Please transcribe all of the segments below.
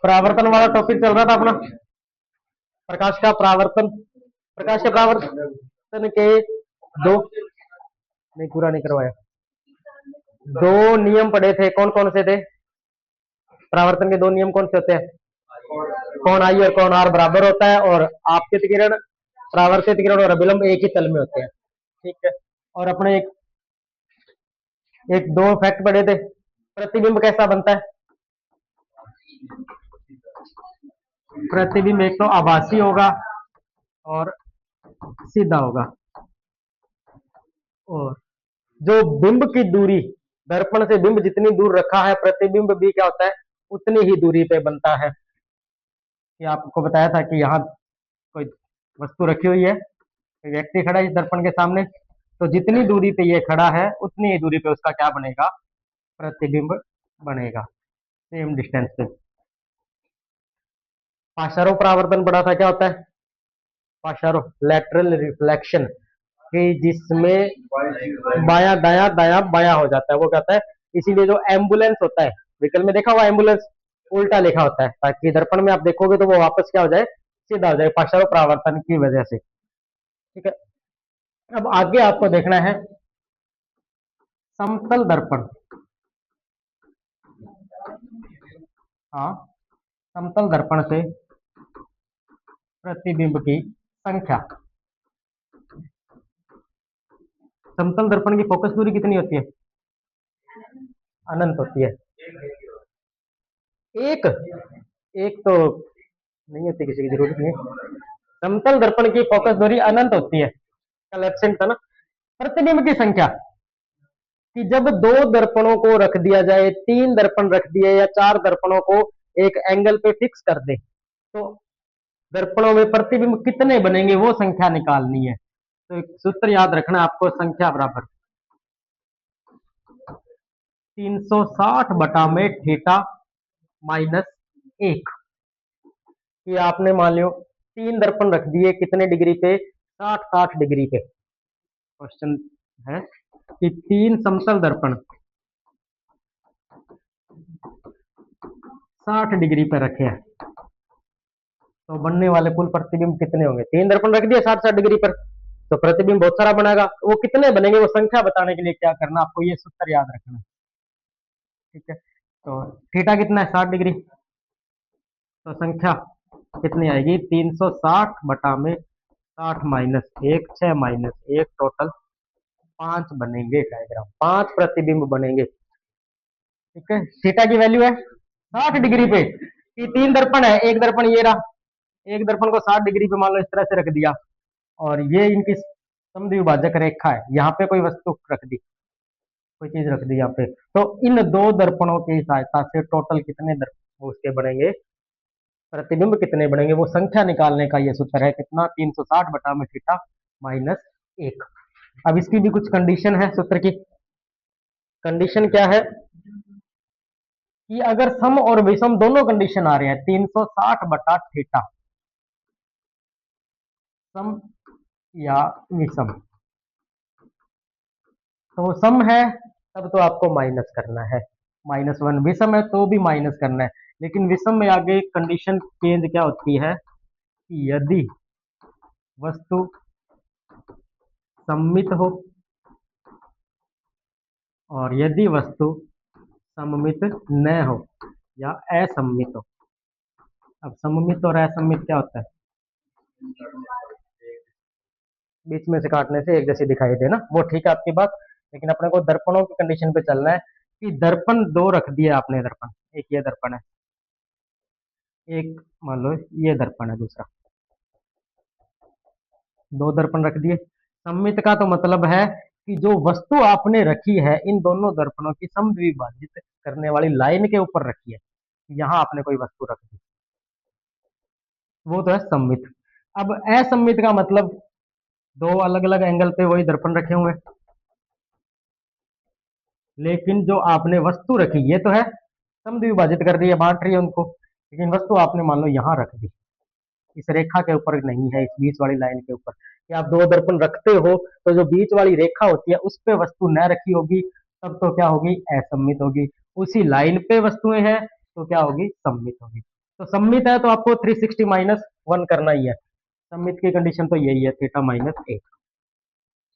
परावर्तन वाला टॉपिक चल रहा था अपना, प्रकाश का परावर्तन। प्रकाश के परावर्तन के दो, नहीं पूरा नहीं करवाया, दो नियम पढ़े थे, कौन कौन से थे? परावर्तन के दो नियम कौन से होते हैं? कौन आई और कौन आर बराबर होता है, और आपतित किरण, परावर्तित किरण और अभिलंब एक ही तल में होते हैं, ठीक है। और अपने एक दो फैक्ट पढ़े थे, प्रतिबिंब कैसा बनता है? प्रतिबिंब एक तो आभासी होगा और सीधा होगा, और जो बिंब की दूरी, दर्पण से बिंब जितनी दूर रखा है, प्रतिबिंब भी क्या होता है, उतनी ही दूरी पे बनता है। ये आपको बताया था कि यहाँ कोई वस्तु रखी हुई है, कोई व्यक्ति खड़ा है इस दर्पण के सामने, तो जितनी दूरी पे ये खड़ा है उतनी ही दूरी पे उसका क्या बनेगा, प्रतिबिंब बनेगा, सेम डिस्टेंस पे। पाशरों परावर्तन पढ़ा था, क्या होता है पाशरों? लैटरल रिफ्लेक्शन, कि जिसमें बाया दाया दाया बाया हो जाता है, वो कहता है। इसीलिए जो एम्बुलेंस होता है, व्हीकल में देखा हुआ एम्बुलेंस उल्टा लिखा होता है, ताकि दर्पण में आप देखोगे तो वो वापस क्या हो जाए, सीधा हो जाए, पाशरों परावर्तन की वजह से, ठीक है। अब आगे आपको देखना है समतल दर्पण। हाँ, समतल दर्पण से प्रतिबिंब की संख्या। समतल दर्पण की फोकस दूरी कितनी होती है? अनंत होती है। एक एक तो नहीं होती, किसी की जरूरत नहीं है। समतल दर्पण की फोकस दूरी अनंत होती है, कल एब्सेंट था ना। प्रतिबिंब की संख्या, कि जब दो दर्पणों को रख दिया जाए, तीन दर्पण रख दिए या चार दर्पणों को एक एंगल पे फिक्स कर दे, तो दर्पणों में प्रतिबिंब कितने बनेंगे वो संख्या निकालनी है। तो एक सूत्र याद रखना आपको, संख्या बराबर 360 बटा में थीटा माइनस 1। ये आपने मान लो तीन दर्पण रख दिए, कितने डिग्री पे? 60 डिग्री पे। क्वेश्चन है कि तीन समतल दर्पण 60 डिग्री पे रखे हैं, तो बनने वाले कुल प्रतिबिंब कितने होंगे? तीन दर्पण रख दिए 60 डिग्री पर, तो प्रतिबिंब बहुत सारा बनेगा। वो कितने बनेंगे वो संख्या बताने के लिए क्या करना, आपको ये सूत्र याद रखना, ठीक है। तो थीटा कितना है? 60 डिग्री, तो संख्या कितनी आएगी? 360 बटा में 60 माइनस 1, 6 माइनस 1, टोटल 5 बनेंगे। डायग्राम 5 प्रतिबिंब बनेंगे, ठीक है। थीटा की वैल्यू है 60 डिग्री पे, कि तीन दर्पण है, एक दर्पण ये रहा, एक दर्पण को 60 डिग्री पे मान लो इस तरह से रख दिया, और ये इनकी समद्विभाजक रेखा है, यहाँ पे कोई वस्तु रख दी, कोई चीज रख दी यहाँ पे, तो इन दो दर्पणों की सहायता से टोटल कितने दर्पण उसके बनेंगे, प्रतिबिंब कितने बनेंगे, वो संख्या निकालने का ये सूत्र है। कितना? 360 बटा में थीटा माइनस 1। अब इसकी भी कुछ कंडीशन है सूत्र की। कंडीशन क्या है कि अगर सम और विषम दोनों कंडीशन आ रहे हैं, 360 बटा थीटा सम या विषम, तो वो सम है तब तो आपको माइनस करना है, -1। विषम है तो भी माइनस करना है, लेकिन विषम में आगे कंडीशन चेंज क्या होती है कि यदि वस्तु सममित हो और यदि वस्तु सममित न हो या असममित हो। अब सममित और असममित क्या होता है? बीच में से काटने से एक जैसी दिखाई दे ना, वो ठीक है आपकी बात, लेकिन अपने को दर्पणों की कंडीशन पे चलना है कि दर्पण दो रख दिए आपने, दर्पण एक ये दर्पण है, एक मान लो ये दर्पण है, दूसरा, दो दर्पण रख दिए। सममित का तो मतलब है कि जो वस्तु आपने रखी है इन दोनों दर्पणों की समद्विभाजित करने वाली लाइन के ऊपर रखी है, यहां आपने कोई वस्तु रख दी, वो तो है सममित। अब असममित का मतलब दो अलग अलग एंगल पे वही दर्पण रखे हुए, लेकिन जो आपने वस्तु रखी ये तो है समद्विभाजित कर रही है, बांट रही है उनको, लेकिन वस्तु आपने मान लो यहां रख दी, इस रेखा के ऊपर नहीं है, इस बीच वाली लाइन के ऊपर। कि आप दो दर्पण रखते हो तो जो बीच वाली रेखा होती है उस पे वस्तु न रखी होगी, तब तो क्या होगी? असममित होगी। उसी लाइन पे वस्तुएं हैं तो क्या होगी? सममित होगी। तो सममित है तो आपको 360 माइनस 1 करना ही है। सममित की कंडीशन तो यही है, थीटा माइनस 1।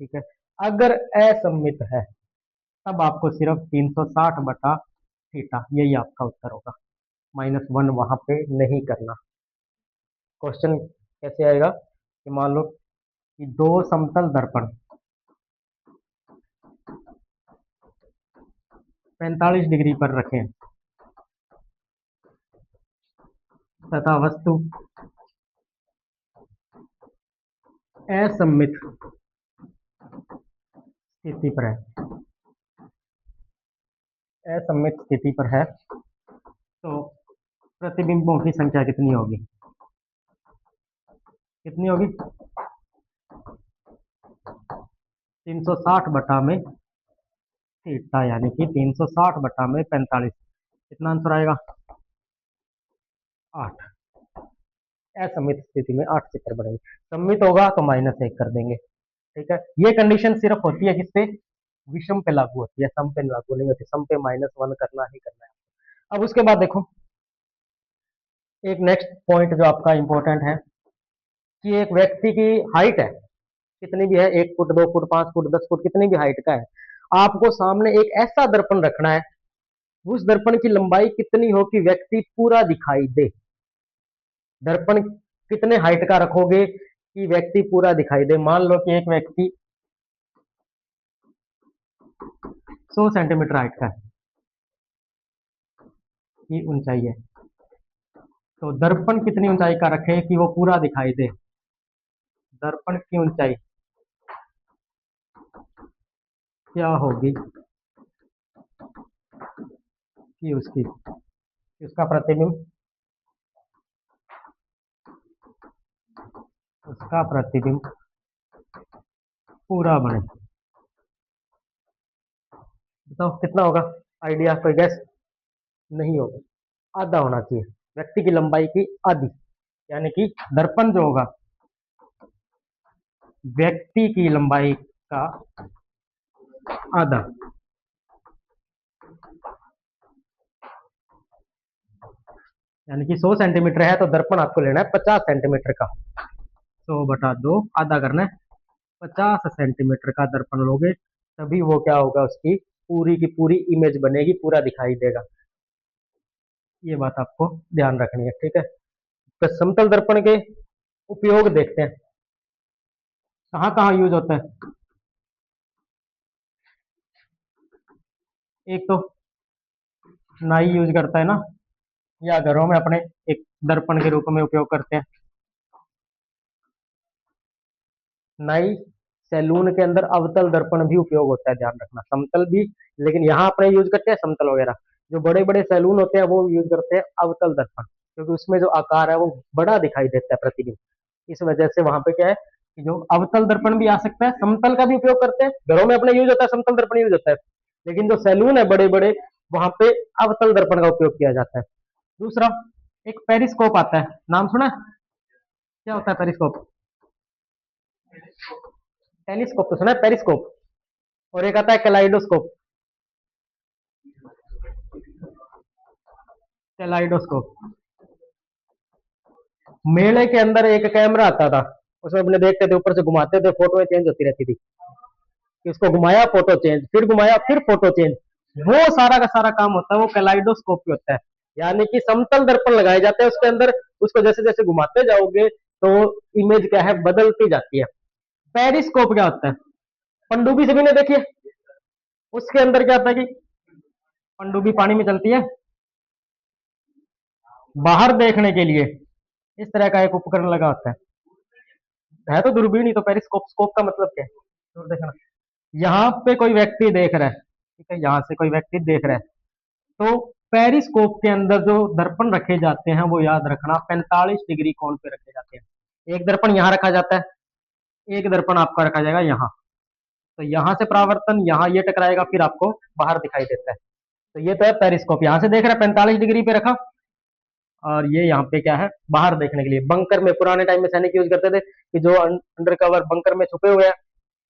ठीक है, अगर असममित है तब आपको सिर्फ 360 बटा थीटा, यही आपका उत्तर होगा। -1 वहां पे नहीं करना। क्वेश्चन कैसे आएगा कि मान लो कि दो समतल दर्पण 45 डिग्री पर रखें तथा वस्तु असममित स्थिति पर है, असममित स्थिति पर है, तो प्रतिबिंबों की संख्या कितनी होगी? कितनी होगी? 360 बटा में थीटा, यानी कि 360 बटा में 45। कितना आंसर आएगा? 8। असममित स्थिति में 8 चक्कर बढ़ेंगे। सममित होगा तो -1 कर देंगे। ठीक है, ये कंडीशन सिर्फ होती है किस पे? विषम पे लागू होती है, सम पे लागू नहीं होती। सम पे -1 करना ही करना है। अब उसके बाद देखो, एक नेक्स्ट पॉइंट जो आपका इंपॉर्टेंट है कि एक व्यक्ति की हाइट है, कितनी भी है, 1 फुट, 2 फुट, 5 फुट, 10 फुट, कितनी भी हाइट का है, आपको सामने एक ऐसा दर्पण रखना है, उस दर्पण की लंबाई कितनी हो कि व्यक्ति पूरा दिखाई दे। दर्पण कितने हाइट का रखोगे कि व्यक्ति पूरा दिखाई दे? मान लो कि एक व्यक्ति 100 सेंटीमीटर हाइट का है, की ऊंचाई है, तो दर्पण कितनी ऊंचाई का रखे कि वो पूरा दिखाई दे? दर्पण की ऊंचाई क्या होगी कि उसका प्रतिबिंब पूरा बने? बताओ कितना होगा? आइडिया, कोई गैस? नहीं होगा, आधा होना चाहिए, व्यक्ति की लंबाई की आधी, यानी कि दर्पण जो होगा व्यक्ति की लंबाई का आधा। यानी कि 100 सेंटीमीटर है तो दर्पण आपको लेना है 50 सेंटीमीटर का। 100 बटा 2 आधा करना है, 50 सेंटीमीटर का दर्पण लोगे तभी वो क्या होगा, उसकी पूरी की पूरी इमेज बनेगी, पूरा दिखाई देगा। ये बात आपको ध्यान रखनी है। ठीक है, तो समतल दर्पण के उपयोग देखते हैं, कहाँ कहाँ यूज होता है। एक तो नाई यूज करता है ना, या घरों में अपने एक दर्पण के रूप में उपयोग करते हैं। नाई सैलून के अंदर अवतल दर्पण भी उपयोग होता है, ध्यान रखना, समतल भी, लेकिन यहाँ अपने यूज करते हैं समतल वगैरह। जो बड़े बड़े सैलून होते हैं वो यूज करते हैं अवतल दर्पण, क्योंकि उसमें जो आकार है वो बड़ा दिखाई देता है प्रतिबिंब। इस वजह से वहां पे क्या है कि जो अवतल दर्पण भी आ सकता है, समतल का भी उपयोग करते हैं, घरों में अपने यूज होता है, समतल दर्पण यूज होता है, लेकिन जो सैलून है बड़े बड़े, वहां पे अवतल दर्पण का उपयोग किया जाता है। दूसरा, एक पेरिस्कोप आता है, नाम सुना है? क्या होता है पेरिस्कोप? टेलीस्कोप तो सुना है, पेरिस्कोप। और एक आता है कैलाइडोस्कोप। कैलाइडोस्कोप, मेले के अंदर एक कैमरा आता था, उसमें अपने देखते थे, ऊपर से घुमाते थे, फोटो चेंज होती रहती थी, कि उसको घुमाया फोटो चेंज, फिर घुमाया फिर फोटो चेंज। वो सारा का सारा काम होता है वो कैलाइडोस्कोप पे होता है। यानी कि समतल दर्पण लगाए जाते हैं उसके अंदर, उसको जैसे जैसे घुमाते जाओगे तो इमेज क्या है, बदलती जाती है। पेरिस्कोप क्या होता है? पनडुब्बी सभी ने देखी है, उसके अंदर क्या होता है कि पनडुब्बी पानी में चलती है, बाहर देखने के लिए इस तरह का एक उपकरण लगा होता है तो दूरबीन ही तो पेरिस्कोप। स्कोप का मतलब क्या है? दूर देखना। यहाँ पे कोई व्यक्ति देख रहा है, ठीक है, यहाँ से कोई व्यक्ति देख रहा है, तो पेरिस्कोप के अंदर जो दर्पण रखे जाते हैं वो याद रखना 45 डिग्री कोण पे रखे जाते हैं। एक दर्पण यहाँ रखा जाता है, एक दर्पण आपका रखा जाएगा यहाँ, तो यहाँ से परावर्तन यहाँ ये टकराएगा, फिर आपको बाहर दिखाई देता है। तो ये तो है पेरिस्कोप, यहाँ से देख रहा है 45 डिग्री पे रखा, और ये यहाँ पे क्या है, बाहर देखने के लिए। बंकर में पुराने टाइम में सैनिक यूज करते थे कि जो अंडर कवर बंकर में छुपे हुए हैं,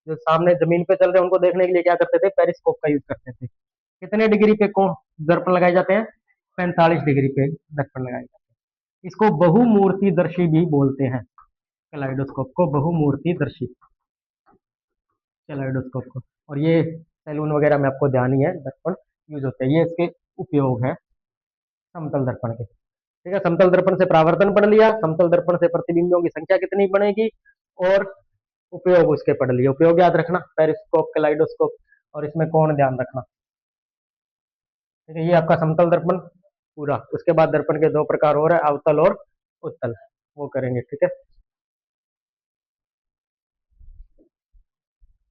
जो सामने जमीन पे चल रहे हैं, उनको देखने के लिए क्या करते थे, पेरिस्कोप का यूज करते थे। कितने डिग्री पे कौन दर्पण लगाए जाते हैं? 45 डिग्री पे दर्पण लगाए जाते हैं। इसको बहुमूर्तिदर्शी भी बोलते हैं, कैलाइडोस्कोप को बहुमूर्तिदर्शी, कैलाइडोस्कोप को। और ये सैलून वगैरह में आपको ध्यान ही है, दर्पण यूज होते हैं, ये इसके उपयोग है समतल दर्पण के। ठीक है, समतल दर्पण से परावर्तन पढ़ लिया, समतल दर्पण से प्रतिबिंबों की संख्या कितनी बनेगी, और उपयोग उसके पढ़ लिए। उपयोग याद रखना, पेरिस्कोप, कैलाइडोस्कोप, और इसमें कौन ध्यान रखना। ठीक है, ये आपका समतल दर्पण पूरा। उसके बाद दर्पण के दो प्रकार हो रहे हैं, अवतल और उत्तल, वो करेंगे। ठीक है।